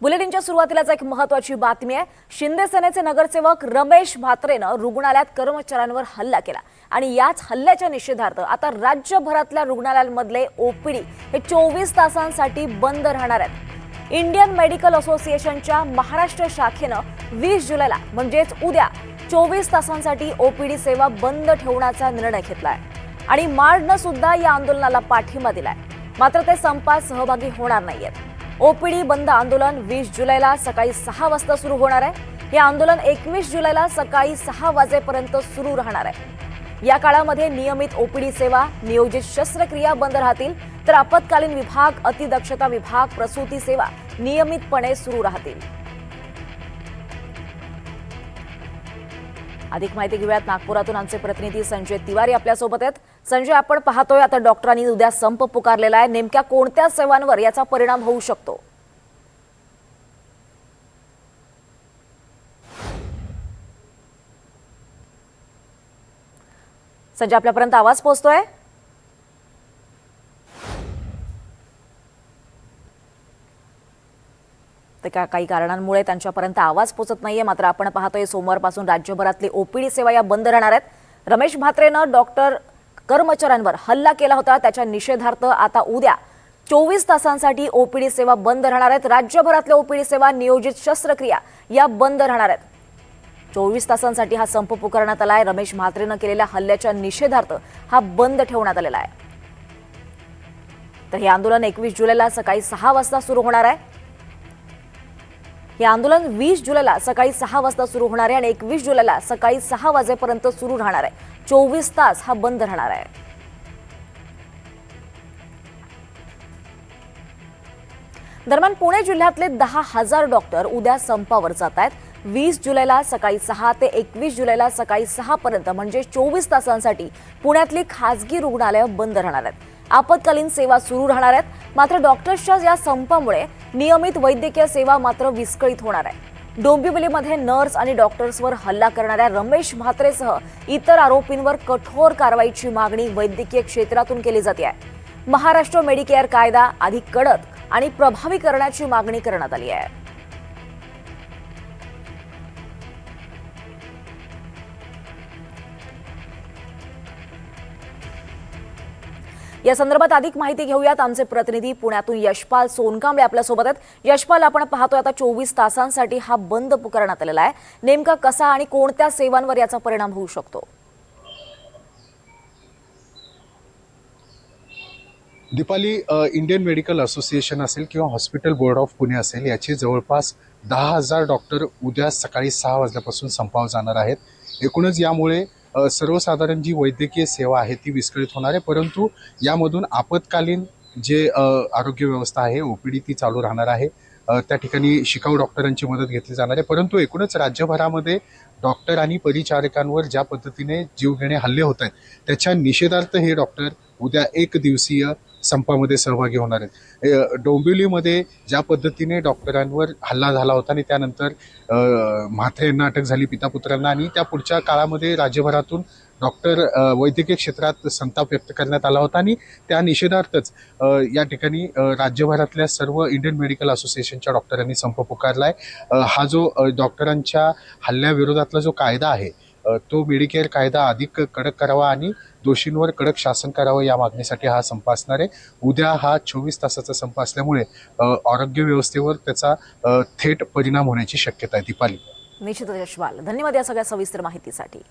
बुलेटिनच्या सुरुवातीलाच एक महत्त्वाची बातमी आहे। शिंदे सेनेचे नगरसेवक रमेश म्हात्रेनं रुग्णालयात कर्मचाऱ्यांवर हल्ला केला आणि याच हल्ल्याच्या निषेधार्थ आता राज्यभरातल्या रुग्णालयांमधले ओपीडी हे 24 तासांसाठी बंद राहणार आहेत। इंडियन मेडिकल असोसिएशनच्या महाराष्ट्र शाखेनं 20 जुलैला म्हणजेच उद्या 24 तासांसाठी ओपीडी सेवा बंद ठेवण्याचा निर्णय घेतलाय आणि मार्डनं सुद्धा या आंदोलनाला पाठिंबा दिलाय। मात्र ते संपात सहभागी होणार नाहीयेत। ओपीडी बंद आंदोलन 20 जुलैला सकाळी 6 वाजता सुरू होणार आहे। हे आंदोलन 21 जुलैला सकाळी 6 वाजेपर्यंत सुरू राहणार आहे। या काळामध्ये नियमित ओपीडी सेवा, नियोजित शस्त्रक्रिया बंद राहतील, तर आपत्कालीन विभाग, अतिदक्षता विभाग, प्रसूती सेवा नियमितपणे सुरू राहतील। अधिक माहिती घेऊयात नागपुरातून आमचे प्रतिनिधी संजय तिवारी आपल्या सोबत आहेत। संजय, आपण पाहतोय आता डॉक्टरांनी उद्या संप पुकारलेला आहे, नेमक्या कोणत्या सेवांवर याचा परिणाम होऊ शकतो? संजय, आपल्यापर्यंत आवाज पोहोचतोय? ते काही कारणांमुळे त्यांच्यापर्यंत आवाज पोहोचत नाहीये। मात्र आपण पाहतोय सोमवारपासून राज्यभरातली ओपीडी सेवा या बंद राहणार आहेत। रमेश म्हात्रेनं डॉक्टर कर्मचाऱ्यांवर हल्ला केला होता, त्याच्या निषेधार्थ आता उद्या 24 तासांसाठी ओपीडी सेवा बंद राहणार आहेत। राज्यभरातल्या ओपीडी सेवा, नियोजित शस्त्रक्रिया या बंद राहणार आहेत। 24 तासांसाठी हा संप पुकारण्यात आलाय। रमेश म्हात्रेनं केलेल्या हल्ल्याच्या निषेधार्थ हा बंद ठेवण्यात आलेला आहे। तर हे आंदोलन 21 जुलैला सकाळी 6 वाजता सुरू होणार आहे। हे आंदोलन 20 जुलैला सकाळी 6 वाजता सुरू होणार आहे आणि 21 जुलैला सकाळी 6 वाजेपर्यंत सुरू राहणार आहे। 24 तास हा बंद राहणार आहे। दरम्यान पुणे जिल्ह्यातले 10,000 डॉक्टर उद्या संपावर जात आहेत। 20 जुलैला सकाळी 6 ते 21 जुलैला सकाळी 6 पर्यंत म्हणजे 24 तासांसाठी पुण्यातली खासगी रुग्णालयं बंद राहणार आहेत। आपत्कालीन सेवा सुरू राहणार आहेत। मात्र डॉक्टर्सच्या या संपामुळे नियमित वैद्यकीय सेवा मात्र विस्कळीत होणार आहे। डोंबिवलीमध्ये नर्स आणि डॉक्टर्सवर हल्ला करणाऱ्या रमेश म्हात्रेसह इतर आरोपींवर कठोर कारवाईची मागणी वैद्यकीय क्षेत्रातून केली जाते आहे। महाराष्ट्र मेडिकेअर कायदा अधिक कडक आणि प्रभावी करण्याची मागणी करण्यात आली आहे। या संदर्भात अधिक माहिती घेऊयात। आमचे प्रतिनिधी पुण्यातून यशपाल सोनकांबळे आपल्या सोबत आहेत। यशपाल, आपण पाहतोय आता 24 तासांसाठी हा बंद पुकारण्यात आलेला आहे, नेमका कसा आणि कोणत्या सेवांवर याचा परिणाम होऊ शकतो? दीपाली, इंडियन मेडिकल असोसिएशन असेल किंवा हॉस्पिटल बोर्ड ऑफ पुणे असेल, याचे जवळपास 10,000 डॉक्टर उद्या सकाळी 6 वाजल्यापासून संपावर जाणार आहेत। एकूणच यामुळे सर्वसाधारण जी वैद्यकीय सेवा आहे ती विस्कळीत होणार आहे, परंतु यामधून आपत्कालीन जे आरोग्य व्यवस्था आहे, ओपीडी, ती चालू राहणार आहे। त्या ठिकाणी शिकाऊ डॉक्टरांची मदत घेतली जाणार आहे। परंतु एकूणच राज्यभरामध्ये डॉक्टर आणि परिचारिकांवर ज्या पद्धतीने जीवघेणे हल्ले होत आहेत, त्याच्या निषेधार्थ हे डॉक्टर उद्या 1 दिवसीय संपामध्ये सहभागी होणार आहेत। डोंबिवलीमध्ये ज्या पद्धतीने डॉक्टरांवर हल्ला झाला होता आणि त्यानंतर म्हात्रे यांना अटक झाली, पिता पुत्रांना, आणि त्या पुढच्या काळामध्ये राज्यभरातून डॉक्टर वैद्यकीय क्षेत्रात संताप व्यक्त करण्यात आला होता आणि त्या निषेधार्थच या ठिकाणी राज्यभरातल्या सर्व इंडियन मेडिकल असोसिएशनच्या डॉक्टरांनी संप पुकारलाय। हा जो डॉक्टरांच्या हल्ल्याविरोधातला जो कायदा आहे, तो मेडिकेअर कायदा अधिक कडक करावा आणि दोषींवर कडक शासन करावं, या मागणीसाठी हा संप असणार आहे। उद्या हा 24 तासाचा संप असल्यामुळे आरोग्य व्यवस्थेवर त्याचा थेट परिणाम होण्याची शक्यता आहे। दीपाली, निश्चितच यशपाल, धन्यवाद या सगळ्या सविस्तर माहितीसाठी।